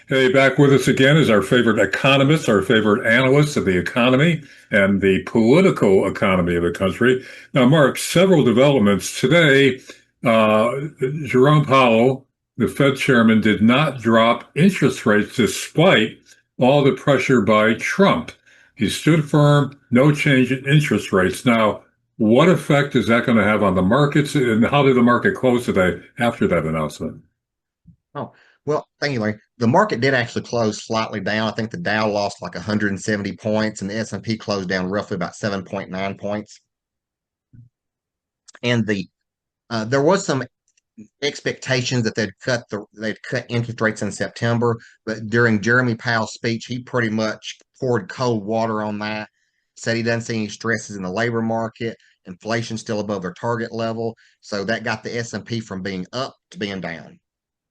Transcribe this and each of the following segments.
Hey, back with us again is our favorite economist, our favorite analyst of the economy and the political economy of the country. Now, Mark, several developments today. Jerome Powell, the Fed chairman, did not drop interest rates despite all the pressure by Trump. He stood firm, no change in interest rates. Now, what effect is that going to have on the markets, and how did the market close today after that announcement? Oh, well, thank you, Larry. The market did actually close slightly down. I think the Dow lost like 170 points, and the S&P closed down roughly about 7.9 points. And there was some expectations that they'd cut interest rates in September, but during Jeremy Powell's speech, he pretty much poured cold water on that. Said he doesn't see any stresses in the labor market. Inflation's still above their target level, so that got the S&P from being up to being down.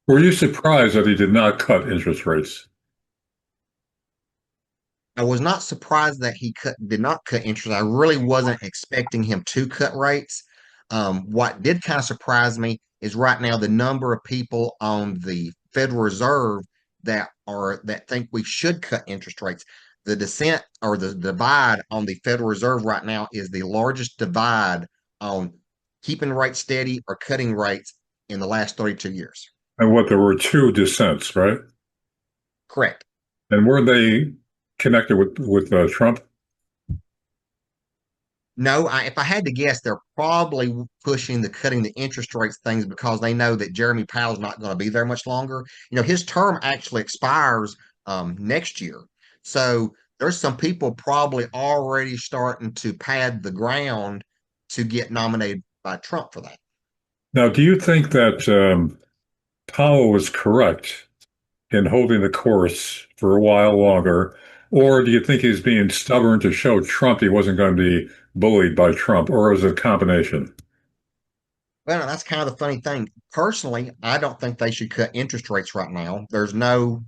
Were you surprised that he did not cut interest rates? I was not surprised that he did not cut interest. I really wasn't expecting him to cut rates. What did kind of surprise me is right now the number of people on the Federal Reserve that think we should cut interest rates. The dissent or the divide on the Federal Reserve right now is the largest divide on keeping rates steady or cutting rates in the last 32 years. And what there were two dissents, right? Correct. And were they connected with Trump? No, if I had to guess, they're probably pushing the cutting the interest rates things because they know that Jeremy Powell's not going to be there much longer. His term actually expires next year. So there's some people probably already starting to pad the ground to get nominated by Trump for that. Now, do you think that Powell was correct in holding the course for a while longer, or do you think he's being stubborn to show Trump he wasn't going to be bullied by Trump, or was it a combination? Well, that's kind of the funny thing. Personally, I don't think they should cut interest rates right now. There is no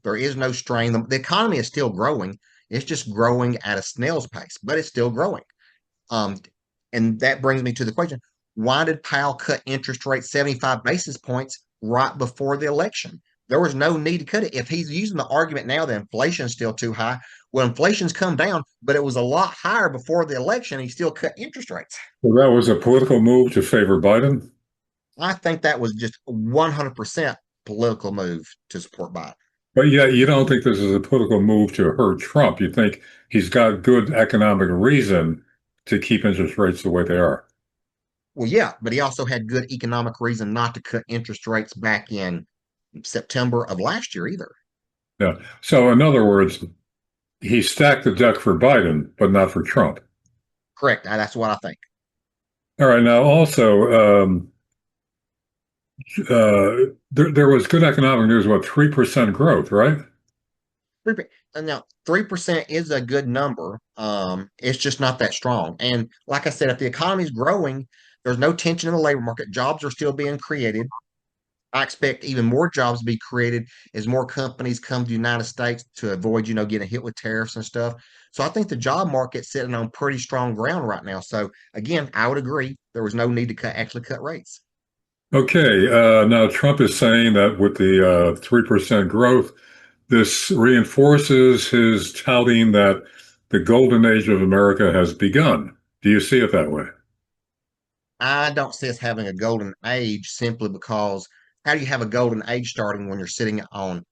strain. The economy is still growing. It's just growing at a snail's pace, but it's still growing. Um, and that brings me to the question: why did Powell cut interest rates 75 basis points right before the election? There was no need to cut it. If he's using the argument now that inflation's still too high, well, inflation's come down, but it was a lot higher before the election. He still cut interest rates. Well, that was a political move to favor Biden. I think that was just 100% political move to support Biden. But yet, you don't think this is a political move to hurt Trump. You think he's got good economic reason to keep interest rates the way they are. Well, yeah, but he also had good economic reason not to cut interest rates back in September of last year either. Yeah. So, in other words, he stacked the deck for Biden, but not for Trump. Correct. That's what I think. All right. Now, also, there was good economic news about 3% growth, right? 3%. And now 3% is a good number. It's just not that strong. And like I said, if the economy is growing, there's no tension in the labor market. Jobs are still being created. I expect even more jobs to be created as more companies come to the United States to avoid, getting hit with tariffs and stuff. So I think the job market's sitting on pretty strong ground right now. So again, I would agree there was no need to actually cut rates. Okay. Now, Trump is saying that with the 3% growth, this reinforces his touting that the golden age of America has begun. Do you see it that way? I don't see us having a golden age simply because how do you have a golden age starting when you're sitting on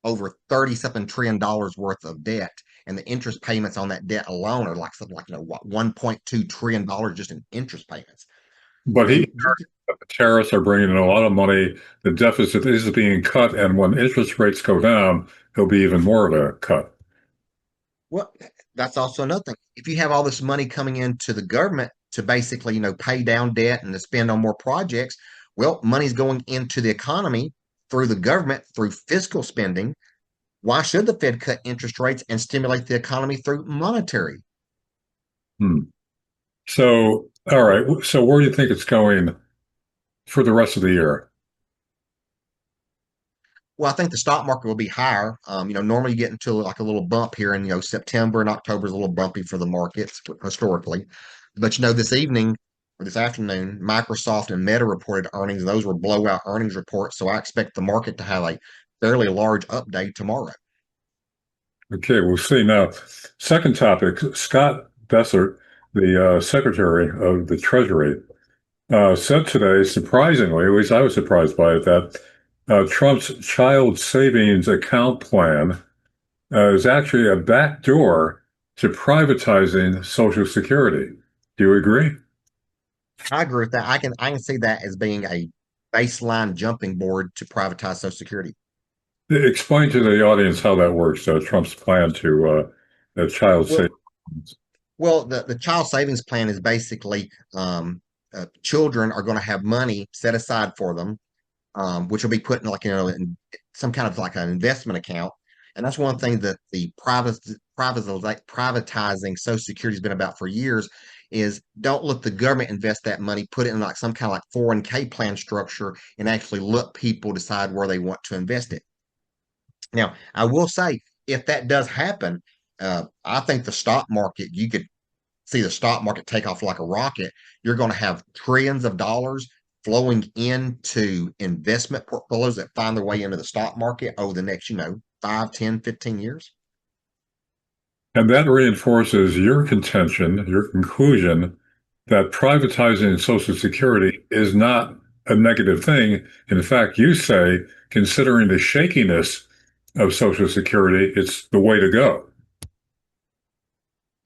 over 30 something trillion dollars worth of debt and the interest payments on that debt alone are like something like what 1.2 trillion dollars just in interest payments. But he And you the tariffs are bringing in a lot of money. The deficit is being cut, and when interest rates go down, there'll be even more of a cut. Well, that's also another thing. If you have all this money coming into the government to basically, pay down debt and to spend on more projects, well, money's going into the economy through the government through fiscal spending. Why should the Fed cut interest rates and stimulate the economy through monetary? Hmm. So, all right. So, where do you think it's going for the rest of the year? Well, I think the stock market will be higher. Normally you get into like a little bump here in, September and October is a little bumpy for the markets historically. But, this evening or this afternoon, Microsoft and Meta reported earnings, and those were blowout earnings reports. So I expect the market to have a fairly large update tomorrow. Okay, we'll see. Now, second topic, Scott Bessert, the Secretary of the Treasury, said today, surprisingly, at least I was surprised by it, that Trump's child savings account plan is actually a backdoor to privatizing Social Security. Do you agree? I agree with that. I can see that as being a baseline jumping board to privatize Social Security. Explain to the audience how that works, Trump's plan to child Well, savings. the child savings plan is basically children are going to have money set aside for them, which will be put in like in some kind of like an investment account. And that's one thing that the privatizing Social Security has been about for years is don't let the government invest that money, put it in like some kind of like 401k plan structure and actually let people decide where they want to invest it. Now, I will say if that does happen, I think the stock market, you could see the stock market take off like a rocket. You're going to have trillions of dollars flowing into investment portfolios that find their way into the stock market over the next, 5, 10, 15 years. And that reinforces your contention, your conclusion that privatizing Social Security is not a negative thing. In fact, you say, considering the shakiness of Social Security, it's the way to go.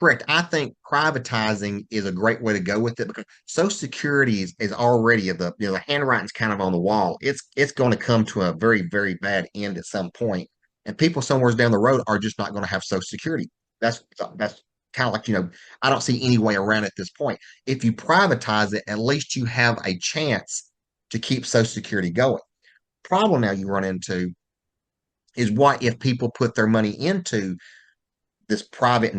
Correct. I think privatizing is a great way to go with it because Social Security is already the handwriting's kind of on the wall. It's going to come to a very, very bad end at some point, and people somewhere down the road are just not going to have Social Security. That's kind of like, I don't see any way around it at this point. If you privatize it, at least you have a chance to keep Social Security going. Problem now you run into is what if people put their money into these private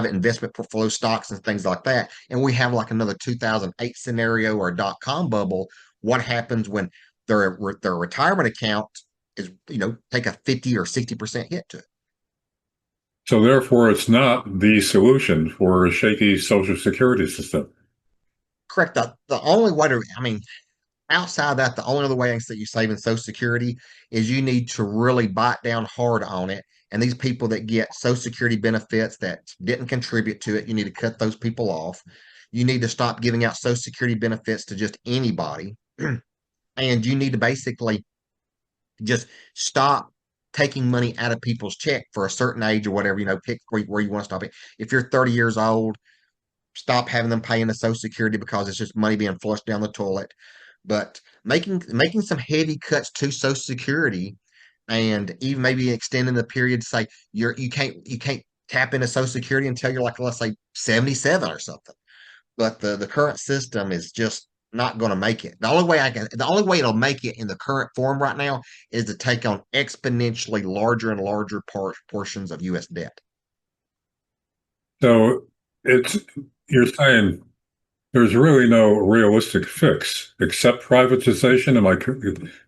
investment portfolio stocks and things like that, and we have like another 2008 scenario or a dot-com bubble. What happens when their retirement account is take a 50 or 60% hit to it? So therefore, it's not the solution for a shaky Social Security system. Correct. The only way to, I mean, outside of that, the only other way I can see you saving Social Security is you need to really bite down hard on it. And these people that get Social Security benefits that didn't contribute to it, you need to cut those people off. You need to stop giving out Social Security benefits to just anybody. And you need to basically just stop taking money out of people's check for a certain age or whatever, pick where you want to stop it. If you're 30 years old, stop having them paying the Social Security because it's just money being flushed down the toilet. But making some heavy cuts to Social Security and even maybe extending the period to say you can't tap into Social Security until you're like, let's say 77 or something. But the current system is just not going to make it. The only way it'll make it in the current form right now is to take on exponentially larger and larger portions of US debt. So it's you're saying there's really no realistic fix except privatization. Am I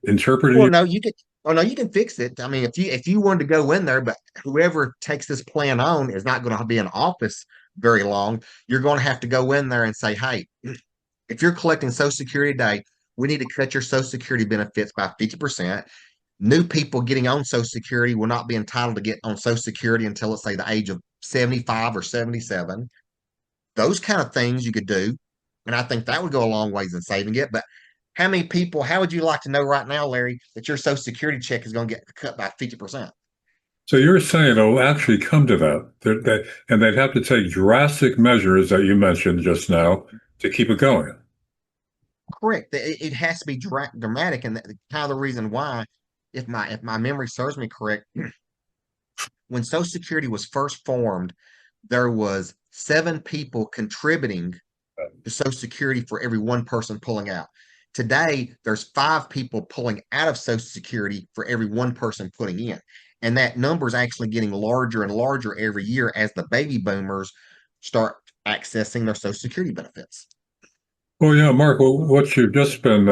interpreting Well, you? no, you can. Oh no, you can fix it. I mean, if you wanted to go in there, but whoever takes this plan on is not going to be in office very long. You're going to have to go in there and say, hey, if you're collecting Social Security today, we need to cut your Social Security benefits by 50%. New people getting on Social Security will not be entitled to get on Social Security until, let's say, the age of 75 or 77. Those kind of things you could do. And I think that would go a long ways in saving it. But how would you like to know right now, Larry, that your Social Security check is going to get cut by 50%? So you're saying it'll actually come to that, and they'd have to take drastic measures that you mentioned just now to keep it going. Correct. It has to be dramatic. And kind of the reason why, if my memory serves me correct, when Social Security was first formed, there was 7 people contributing to Social Security for every one person pulling out. Today, there's 5 people pulling out of Social Security for every one person putting in. And that number is actually getting larger and larger every year as the baby boomers start accessing their Social Security benefits. Well, yeah, Mark, well, what you've just been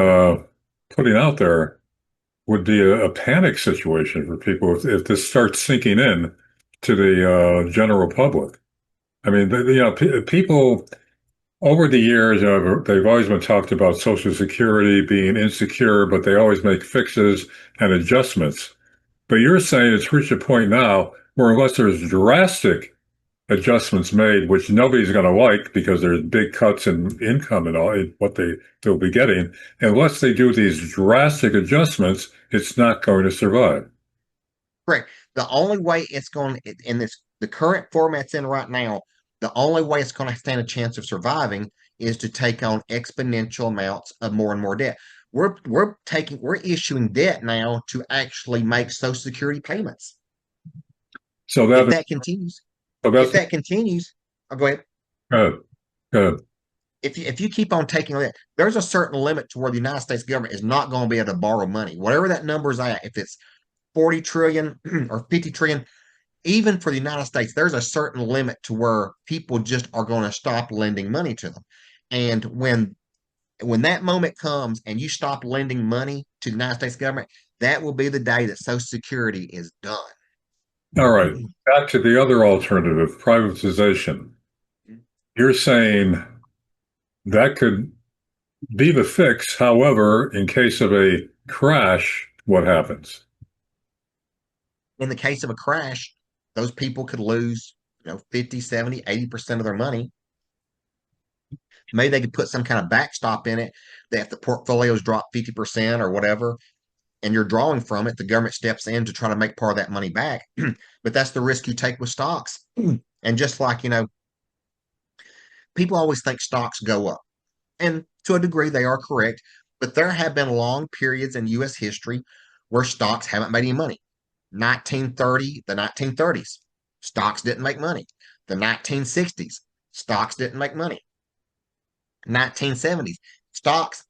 putting out there would be a panic situation for people if this starts sinking in to the general public. I mean, people over the years, they've always been talked about Social Security being insecure, but they always make fixes and adjustments. But you're saying it's reached a point now or unless there's drastic adjustments made, which nobody's going to like because there's big cuts in income and all in what they'll be getting. Unless they do these drastic adjustments, it's not going to survive. Correct. The only way it's going in this the current format's in right now, the only way it's going to stand a chance of surviving is to take on exponential amounts of more and more debt. We're issuing debt now to actually make Social Security payments. So If that that continues, so if that's that continues, I'll go ahead. good. Good. If you keep on taking that, there's a certain limit to where the United States government is not going to be able to borrow money, whatever that number is at. If it's 40 trillion or 50 trillion, even for the United States, there's a certain limit to where people just are going to stop lending money to them. And when that moment comes and you stop lending money to the United States government, that will be the day that Social Security is done. All right. Back to the other alternative, privatization. You're saying that could be the fix. However, in case of a crash, what happens? In the case of a crash, those people could lose, 50, 70, 80% of their money. Maybe they could put some kind of backstop in it that if the portfolios drop 50% or whatever, and you're drawing from it, the government steps in to try to make part of that money back. But that's the risk you take with stocks. And just like, people always think stocks go up. And to a degree, they are correct. But there have been long periods in US history where stocks haven't made any money. 1930, the 1930s, stocks didn't make money. The 1960s, stocks didn't make money. 1970s, stocks,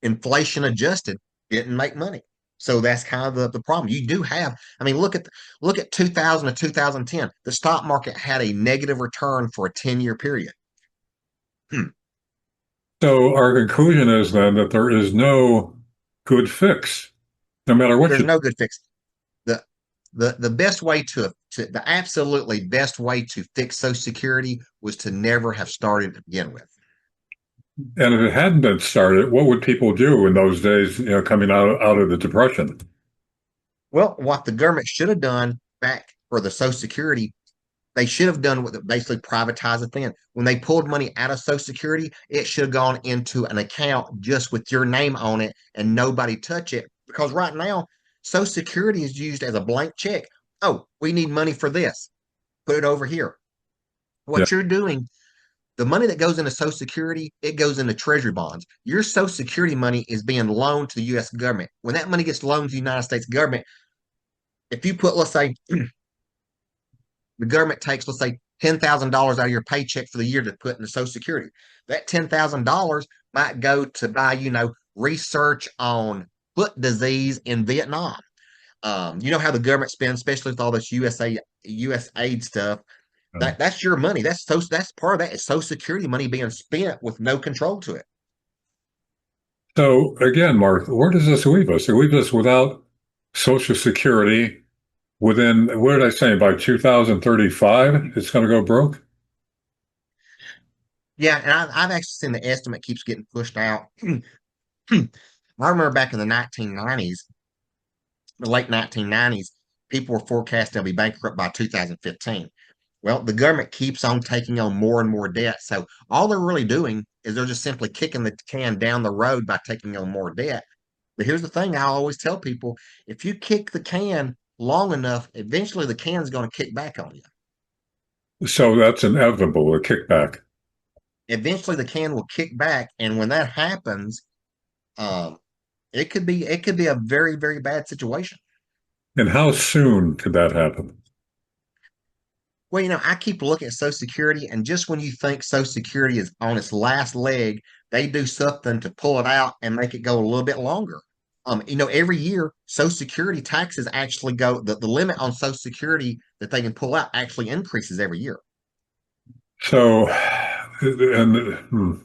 inflation adjusted, didn't make money. So that's kind of the problem. You do have, I mean, look at 2000 to 2010. The stock market had a negative return for a 10-year period. Hmm. So our conclusion is then that there is no good fix, no matter what There's you. no good fix. The the best way to the absolutely best way to fix Social Security was to never have started to begin with. And if it hadn't been started, what would people do in those days, coming out of the Depression? Well, what the government should have done back for the Social Security, they should have done what basically privatize it then. When they pulled money out of Social Security, it should have gone into an account just with your name on it and nobody touch it. Because right now, Social Security is used as a blank check. Oh, we need money for this. Put it over here. Yeah. What you're doing, the money that goes into Social Security, it goes into Treasury bonds. Your Social Security money is being loaned to the U.S. government. When that money gets loaned to the United States government, if you put, let's say, the government takes, let's say, $10,000 out of your paycheck for the year to put into Social Security, that $10,000 might go to buy, research on foot disease in Vietnam. You know how the government spends, especially with all this US aid stuff. That's your money. That's part of that is Social Security money being spent with no control to it. So again, Mark, where does this leave us? It leaves us without Social Security within, what did I say, by 2035, it's going to go broke? Yeah, and I've actually seen the estimate keeps getting pushed out. I remember back in the 1990s, the late 1990s, people were forecasting they'll be bankrupt by 2015. Well, the government keeps on taking on more and more debt. So all they're really doing is they're just simply kicking the can down the road by taking on more debt. But here's the thing I always tell people, if you kick the can long enough, eventually the can's going to kick back on you. So that's inevitable, a kickback. Eventually the can will kick back. And when that happens, um, it could be a very, very bad situation. And how soon could that happen? Well, I keep looking at Social Security, and just when you think Social Security is on its last leg, they do something to pull it out and make it go a little bit longer. Every year, Social Security taxes actually the limit on Social Security that they can pull out actually increases every year. So, and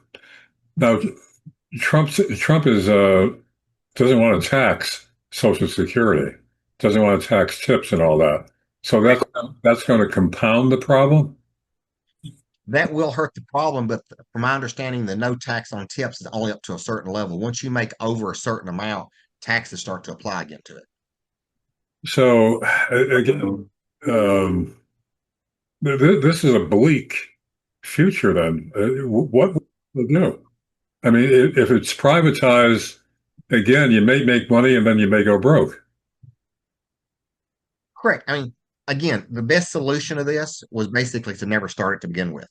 now Trump is doesn't want to tax Social Security, doesn't want to tax tips and all that. So that's going to compound the problem. That will hurt the problem, but from my understanding, the no tax on tips is only up to a certain level. Once you make over a certain amount, taxes start to apply again to it. So again. um, this is a bleak future. Then what will we do? I mean, if it's privatized, again, you may make money and then you may go broke. Correct. I mean, again, the best solution of this was basically to never start it to begin with.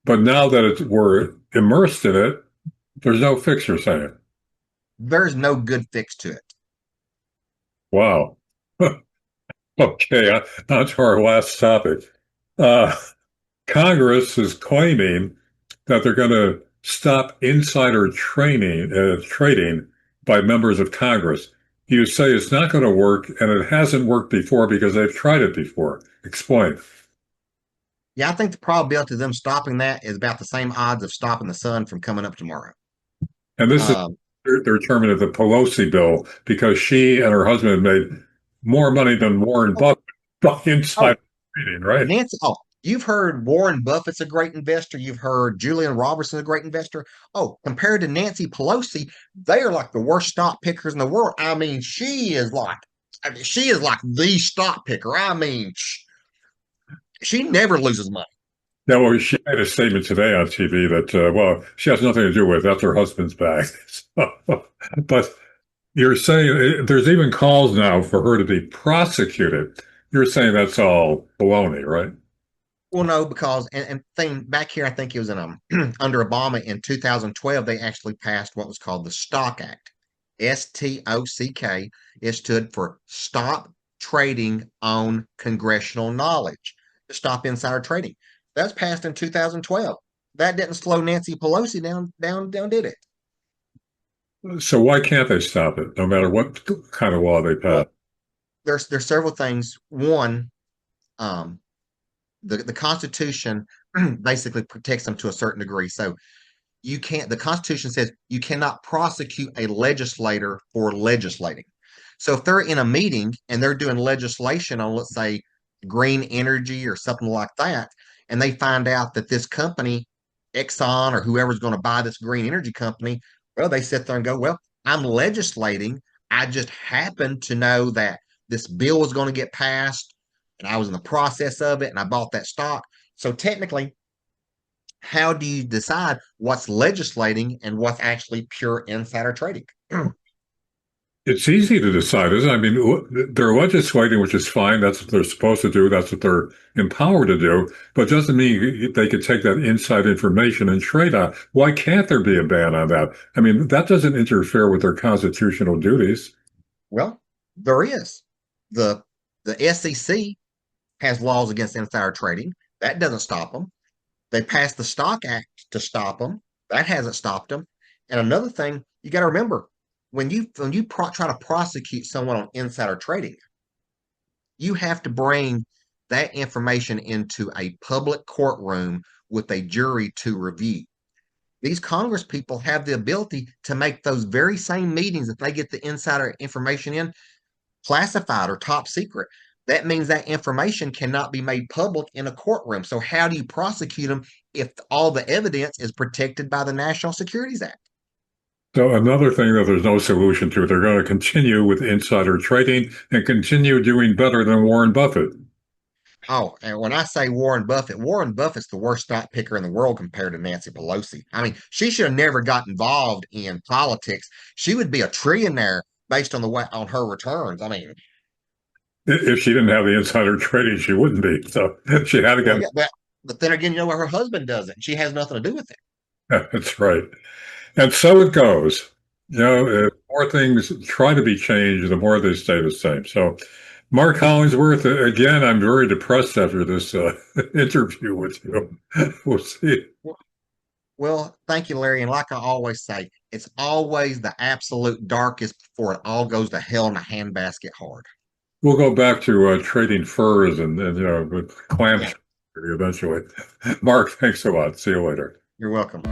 But now that we're immersed in it, there's no fix, you're saying. There's no good fix to it. Wow. Okay, on to our last topic. Uh, Congress is claiming that they're going to stop insider trading by members of Congress. You say it's not going to work, and it hasn't worked before because they've tried it before. Explain. Yeah, I think the probability of them stopping that is about the same odds of stopping the sun from coming up tomorrow. And this is Um, they're terming it the Pelosi bill because she and her husband made more money than Warren Buffett by oh, insider trading, right? Nancy, oh, you've heard Warren Buffett's a great investor. You've heard Julian Robertson's a great investor. Oh, compared to Nancy Pelosi, they are like the worst stock pickers in the world. I mean, she is like the stock picker. I mean, she never loses money. Yeah, well, she made a statement today on TV that, well, she has nothing to do with it. That's her husband's bag. So, but you're saying there's even calls now for her to be prosecuted. You're saying that's all baloney, right? Well, no, because and thing back here, I think it was in under Obama in 2012, they actually passed what was called the Stock Act. STOCK. It stood for Stop Trading on Congressional Knowledge, to stop insider trading. That was passed in 2012. That didn't slow Nancy Pelosi down, did it? So why can't they stop it, no matter what kind of law they pass? Well, there's several things. One, um, the Constitution basically protects them to a certain degree. So you can't, the Constitution says you cannot prosecute a legislator for legislating. So if they're in a meeting and they're doing legislation on, let's say, green energy or something like that, and they find out that this company, Exxon or whoever's going to buy this green energy company, well, they sit there and go, well, I'm legislating. I just happen to know that this bill was going to get passed and I was in the process of it and I bought that stock. So technically, how do you decide what's legislating and what's actually pure insider trading? It's easy to decide, isn't it? I mean, they're legislating, which is fine. That's what they're supposed to do. That's what they're empowered to do. But it doesn't mean they could take that inside information and trade on. Why can't there be a ban on that? I mean, that doesn't interfere with their constitutional duties. Well, there is. The the SEC has laws against insider trading. That doesn't stop them. They passed the Stock Act to stop them. That hasn't stopped them. And another thing you got to remember, when you try to prosecute someone on insider trading, you have to bring that information into a public courtroom with a jury to review. These Congress people have the ability to make those very same meetings, if they get the insider information in, classified or top secret. That means that information cannot be made public in a courtroom. So how do you prosecute them if all the evidence is protected by the National Securities Act? So another thing that there's no solution to, they're going to continue with insider trading and continue doing better than Warren Buffett. Oh, and when I say Warren Buffett's the worst stock picker in the world compared to Nancy Pelosi. I mean, she should have never got involved in politics. She would be a trillionaire based on the way on her returns. I mean, If she didn't have the insider trading, she wouldn't be. So she had to well, get, yeah, but then again, her husband does it. She has nothing to do with it. that's right. And so it goes. The more things try to be changed, the more they stay the same. So, Mark Collinsworth, again, I'm very depressed after this interview with you. We'll see. Well, thank you, Larry. And like I always say, it's always the absolute darkest before it all goes to hell in a handbasket hard. We'll go back to trading furs and with clams Yeah, eventually. Mark, thanks a lot. See you later. you're welcome.